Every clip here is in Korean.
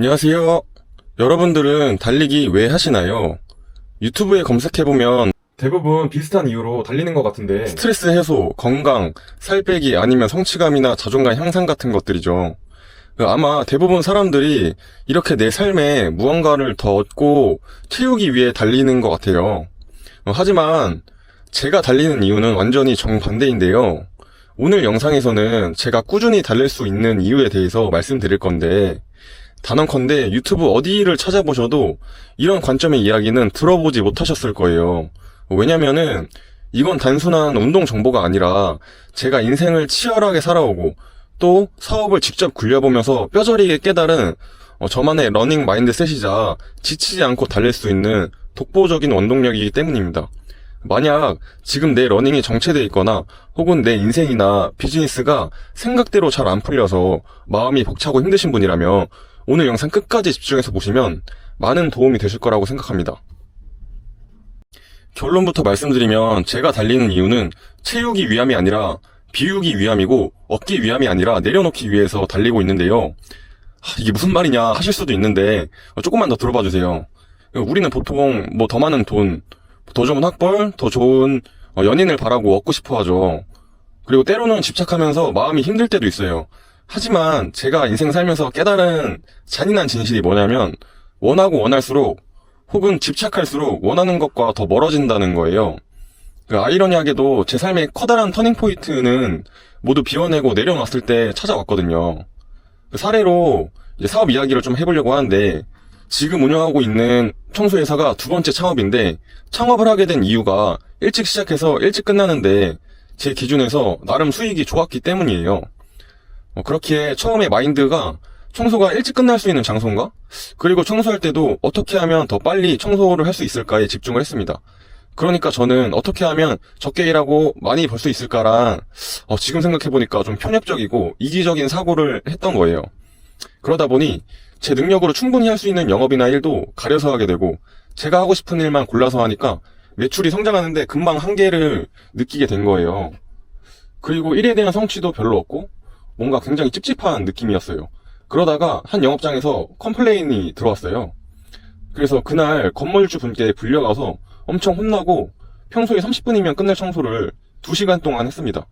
안녕하세요. 여러분들은 달리기 왜 하시나요? 유튜브에 검색해보면 대부분 비슷한 이유로 달리는 것 같은데 스트레스 해소, 건강, 살 빼기 아니면 성취감이나 자존감 향상 같은 것들이죠. 아마 대부분 사람들이 이렇게 내 삶에 무언가를 더 얻고 채우기 위해 달리는 것 같아요. 하지만 제가 달리는 이유는 완전히 정반대인데요. 오늘 영상에서는 제가 꾸준히 달릴 수 있는 이유에 대해서 말씀드릴 건데 단언컨대 유튜브 어디를 찾아보셔도 이런 관점의 이야기는 들어보지 못하셨을 거예요. 왜냐면은 이건 단순한 운동 정보가 아니라 제가 인생을 치열하게 살아오고 또 사업을 직접 굴려보면서 뼈저리게 깨달은 저만의 러닝 마인드셋이자 지치지 않고 달릴 수 있는 독보적인 원동력이기 때문입니다. 만약 지금 내 러닝이 정체되어 있거나 혹은 내 인생이나 비즈니스가 생각대로 잘 안 풀려서 마음이 벅차고 힘드신 분이라면 오늘 영상 끝까지 집중해서 보시면 많은 도움이 되실 거라고 생각합니다. 결론부터 말씀드리면 제가 달리는 이유는 채우기 위함이 아니라 비우기 위함이고 얻기 위함이 아니라 내려놓기 위해서 달리고 있는데요. 이게 무슨 말이냐 하실 수도 있는데 조금만 더 들어봐 주세요. 우리는 보통 더 많은 돈, 더 좋은 학벌, 더 좋은 연인을 바라고 얻고 싶어 하죠. 그리고 때로는 집착하면서 마음이 힘들 때도 있어요. 하지만 제가 인생 살면서 깨달은 잔인한 진실이 뭐냐면 원하고 원할수록 혹은 집착할수록 원하는 것과 더 멀어진다는 거예요. 아이러니하게도 제 삶의 커다란 터닝포인트는 모두 비워내고 내려놨을 때 찾아왔거든요. 사례로 이제 사업 이야기를 좀 해보려고 하는데 지금 운영하고 있는 청소회사가 두 번째 창업인데 창업을 하게 된 이유가 일찍 시작해서 일찍 끝나는데 제 기준에서 나름 수익이 좋았기 때문이에요. 그렇기에 처음에 마인드가 청소가 일찍 끝날 수 있는 장소인가? 그리고 청소할 때도 어떻게 하면 더 빨리 청소를 할 수 있을까에 집중을 했습니다. 그러니까 저는 어떻게 하면 적게 일하고 많이 벌 수 있을까란 지금 생각해보니까 좀 편협적이고 이기적인 사고를 했던 거예요. 그러다 보니 제 능력으로 충분히 할 수 있는 영업이나 일도 가려서 하게 되고 제가 하고 싶은 일만 골라서 하니까 매출이 성장하는데 금방 한계를 느끼게 된 거예요. 그리고 일에 대한 성취도 별로 없고 뭔가 굉장히 찝찝한 느낌이었어요. 그러다가 한 영업장에서 컴플레인이 들어왔어요. 그래서 그날 건물주 분께 불려가서 엄청 혼나고 평소에 30분이면 끝낼 청소를 2시간 동안 했습니다.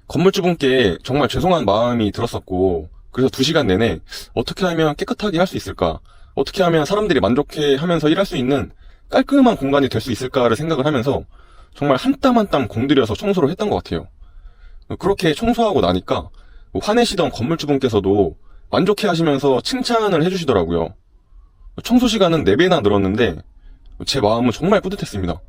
건물주 분께 정말 죄송한 마음이 들었었고 그래서 2시간 내내 어떻게 하면 깨끗하게 할 수 있을까? 어떻게 하면 사람들이 만족해 하면서 일할 수 있는 깔끔한 공간이 될 수 있을까를 생각을 하면서 정말 한 땀 한 땀 공들여서 청소를 했던 것 같아요. 그렇게 청소하고 나니까 화내시던 건물주분께서도 만족해 하시면서 칭찬을 해주시더라고요. 청소 시간은 4배나 늘었는데 제 마음은 정말 뿌듯했습니다.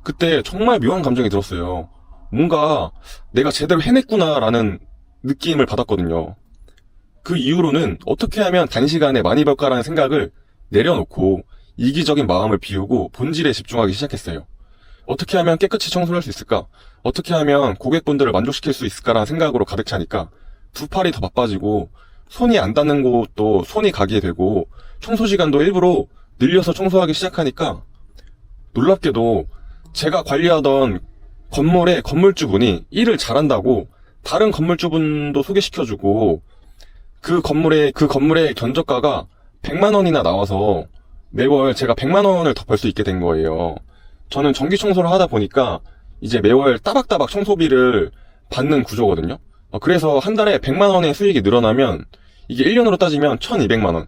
그때 정말 묘한 감정이 들었어요. 뭔가 내가 제대로 해냈구나라는 느낌을 받았거든요. 그 이후로는 어떻게 하면 단시간에 많이 벌까라는 생각을 내려놓고 이기적인 마음을 비우고 본질에 집중하기 시작했어요. 어떻게 하면 깨끗이 청소를 할 수 있을까? 어떻게 하면 고객분들을 만족시킬 수 있을까라는 생각으로 가득 차니까 두 팔이 더 바빠지고 손이 안 닿는 곳도 손이 가게 되고 청소 시간도 일부러 늘려서 청소하기 시작하니까 놀랍게도 제가 관리하던 건물의 건물주분이 일을 잘한다고 다른 건물주분도 소개시켜주고 그 건물의 견적가가 100만 원이나 나와서 매월 제가 100만 원을 더 벌 수 있게 된 거예요. 저는 전기 청소를 하다 보니까 이제 매월 따박따박 청소비를 받는 구조거든요. 그래서 한 달에 100만 원의 수익이 늘어나면 이게 1년으로 따지면 1200만 원.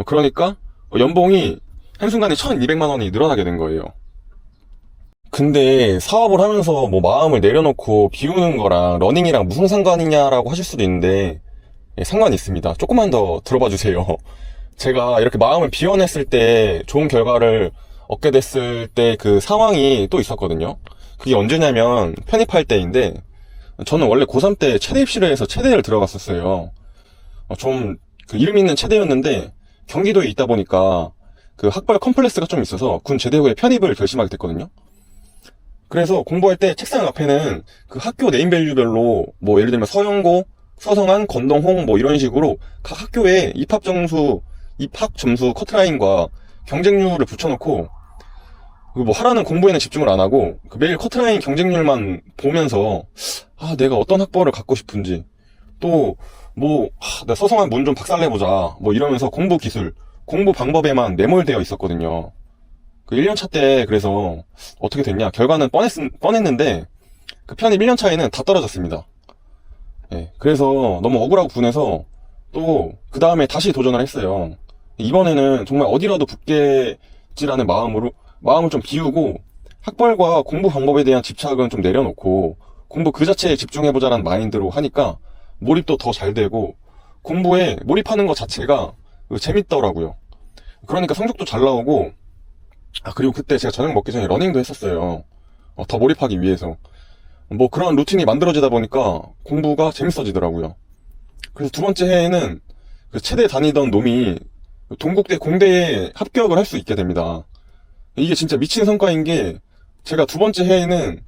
그러니까 연봉이 한순간에 1200만 원이 늘어나게 된 거예요. 근데 사업을 하면서 마음을 내려놓고 비우는 거랑 러닝이랑 무슨 상관이냐라고 하실 수도 있는데 상관이 있습니다. 조금만 더 들어봐 주세요. 제가 이렇게 마음을 비워냈을 때 좋은 결과를 얻게 됐을 때 그 상황이 또 있었거든요. 그게 언제냐면 편입할 때인데 저는 원래 고3 때 체대 입시를 해서 체대를 들어갔었어요. 좀 이름 있는 체대였는데 경기도에 있다 보니까 그 학벌 컴플렉스가 좀 있어서 군 제대 후에 편입을 결심하게 됐거든요. 그래서 공부할 때 책상 앞에는 그 학교 네임밸류별로 예를 들면 서영고, 서성한, 건동홍 이런 식으로 각 학교에 입학 점수 커트라인과 경쟁률을 붙여놓고 하라는 공부에는 집중을 안 하고 매일 커트라인 경쟁률만 보면서 내가 어떤 학벌을 갖고 싶은지 또 내가 서성한 문 좀 박살내보자. 뭐 이러면서 공부 기술, 공부 방법에만 매몰되어 있었거든요. 그 1년차 때 그래서 어떻게 됐냐. 결과는 뻔했는데 그 편입 1년 차에는 다 떨어졌습니다. 예, 그래서 너무 억울하고 분해서 또 그 다음에 다시 도전을 했어요. 이번에는 정말 어디라도 붙겠지라는 마음을 좀 비우고 학벌과 공부 방법에 대한 집착은 좀 내려놓고 공부 그 자체에 집중해보자라는 마인드로 하니까 몰입도 더 잘 되고 공부에 몰입하는 것 자체가 재밌더라고요. 그러니까 성적도 잘 나오고, 그리고 그때 제가 저녁 먹기 전에 러닝도 했었어요. 더 몰입하기 위해서. 뭐 그런 루틴이 만들어지다 보니까 공부가 재밌어지더라고요. 그래서 두 번째 해에는 그 체대 다니던 놈이 동국대 공대에 합격을 할 수 있게 됩니다. 이게 진짜 미친 성과인 게, 제가 두 번째 해에는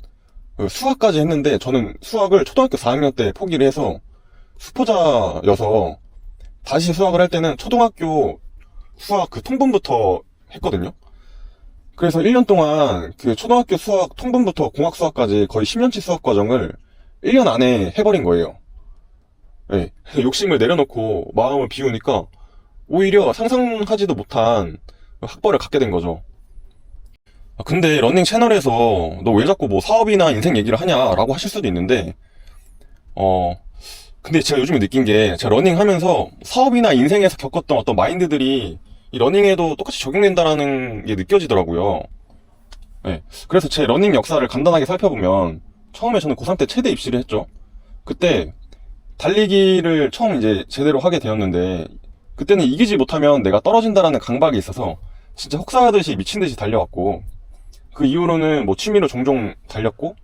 수학까지 했는데 저는 수학을 초등학교 4학년 때 포기를 해서 수포자여서 다시 수학을 할 때는 초등학교 수학 그 통분부터 했거든요. 그래서 1년 동안 그 초등학교 수학 통분부터 공학 수학까지 거의 10년치 수학 과정을 1년 안에 해버린 거예요. 네. 욕심을 내려놓고 마음을 비우니까 오히려 상상하지도 못한 학벌을 갖게 된 거죠. 근데 러닝 채널에서 너 왜 자꾸 뭐 사업이나 인생 얘기를 하냐라고 하실 수도 있는데, 근데 제가 요즘에 느낀 게, 제가 러닝 하면서 사업이나 인생에서 겪었던 어떤 마인드들이 이 러닝에도 똑같이 적용된다라는 게 느껴지더라고요. 네. 그래서 제 러닝 역사를 간단하게 살펴보면, 처음에 저는 고3 때 체대 입시를 했죠. 그때 달리기를 처음 이제 제대로 하게 되었는데, 그때는 이기지 못하면 내가 떨어진다라는 강박이 있어서 진짜 혹사하듯이 미친 듯이 달려왔고, 그 이후로는 뭐 취미로 종종 달렸고,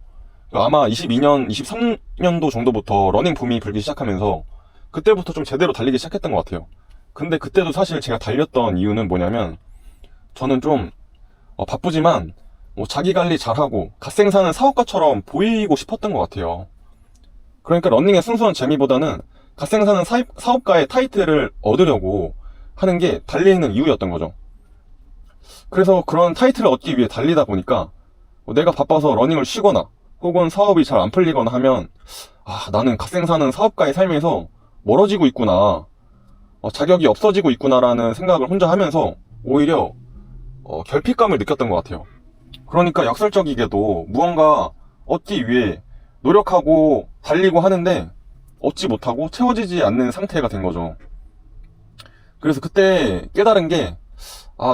아마 22년, 23년도 정도부터 러닝 붐이 불기 시작하면서 그때부터 좀 제대로 달리기 시작했던 것 같아요. 근데 그때도 사실 제가 달렸던 이유는 뭐냐면, 저는 좀 바쁘지만 뭐 자기 관리 잘하고 갓생사는 사업가처럼 보이고 싶었던 것 같아요. 그러니까 러닝의 순수한 재미보다는 갓생사는 사업가의 타이틀을 얻으려고 하는 게 달리는 이유였던 거죠. 그래서 그런 타이틀을 얻기 위해 달리다 보니까 내가 바빠서 러닝을 쉬거나 혹은 사업이 잘 안 풀리거나 하면, 나는 갓생사는 사업가의 삶에서 멀어지고 있구나, 자격이 없어지고 있구나라는 생각을 혼자 하면서 오히려 결핍감을 느꼈던 것 같아요. 그러니까 역설적이게도 무언가 얻기 위해 노력하고 달리고 하는데 얻지 못하고 채워지지 않는 상태가 된 거죠. 그래서 그때 깨달은 게,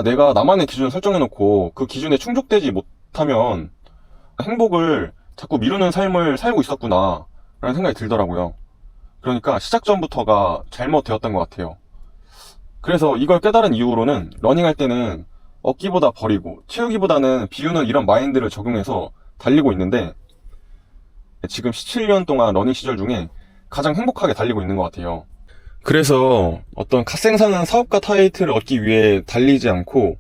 내가 나만의 기준을 설정해놓고 그 기준에 충족되지 못하면 행복을 자꾸 미루는 삶을 살고 있었구나 라는 생각이 들더라고요. 그러니까 시작 전부터가 잘못되었던 것 같아요. 그래서 이걸 깨달은 이후로는 러닝할 때는 얻기보다 버리고 채우기보다는 비우는 이런 마인드를 적용해서 달리고 있는데, 지금 17년 동안 러닝 시절 중에 가장 행복하게 달리고 있는 것 같아요. 그래서 어떤 갓생사는 사업가 타이틀을 얻기 위해 달리지 않고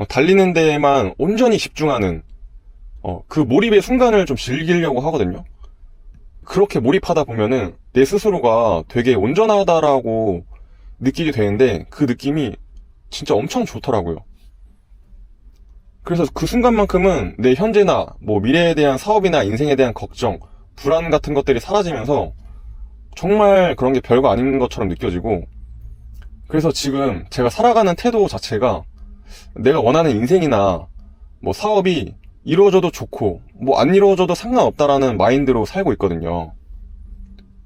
달리는 데에만 온전히 집중하는 그 몰입의 순간을 좀 즐기려고 하거든요. 그렇게 몰입하다 보면은 내 스스로가 되게 온전하다라고 느끼게 되는데, 그 느낌이 진짜 엄청 좋더라고요. 그래서 그 순간만큼은 내 현재나 뭐 미래에 대한 사업이나 인생에 대한 걱정, 불안 같은 것들이 사라지면서 정말 그런 게 별거 아닌 것처럼 느껴지고, 그래서 지금 제가 살아가는 태도 자체가 내가 원하는 인생이나 뭐 사업이 이루어져도 좋고 뭐 안 이루어져도 상관없다라는 마인드로 살고 있거든요.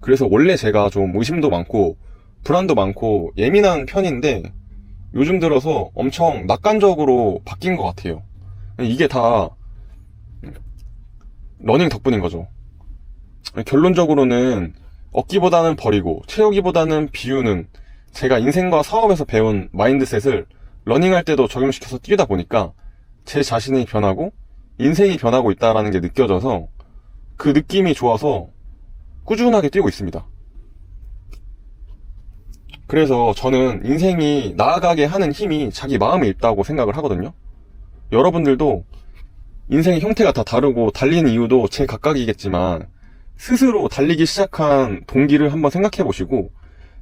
그래서 원래 제가 좀 의심도 많고 불안도 많고 예민한 편인데, 요즘 들어서 엄청 낙관적으로 바뀐 것 같아요. 이게 다 러닝 덕분인 거죠. 결론적으로는 얻기보다는 버리고 채우기보다는 비우는, 제가 인생과 사업에서 배운 마인드셋을 러닝할 때도 적용시켜서 뛰다 보니까 제 자신이 변하고 인생이 변하고 있다는 게 느껴져서 그 느낌이 좋아서 꾸준하게 뛰고 있습니다. 그래서 저는 인생이 나아가게 하는 힘이 자기 마음에 있다고 생각을 하거든요. 여러분들도 인생의 형태가 다 다르고 달리는 이유도 제 각각이겠지만, 스스로 달리기 시작한 동기를 한번 생각해 보시고,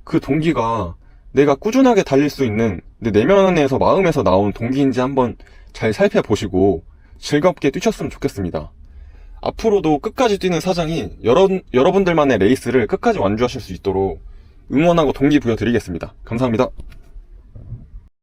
그 동기가 내가 꾸준하게 달릴 수 있는 내 내면에서, 마음에서 나온 동기인지 한번 잘 살펴보시고 즐겁게 뛰셨으면 좋겠습니다. 앞으로도 끝까지 뛰는 사장이 여러분들만의 레이스를 끝까지 완주하실 수 있도록 응원하고 동기부여 드리겠습니다. 감사합니다.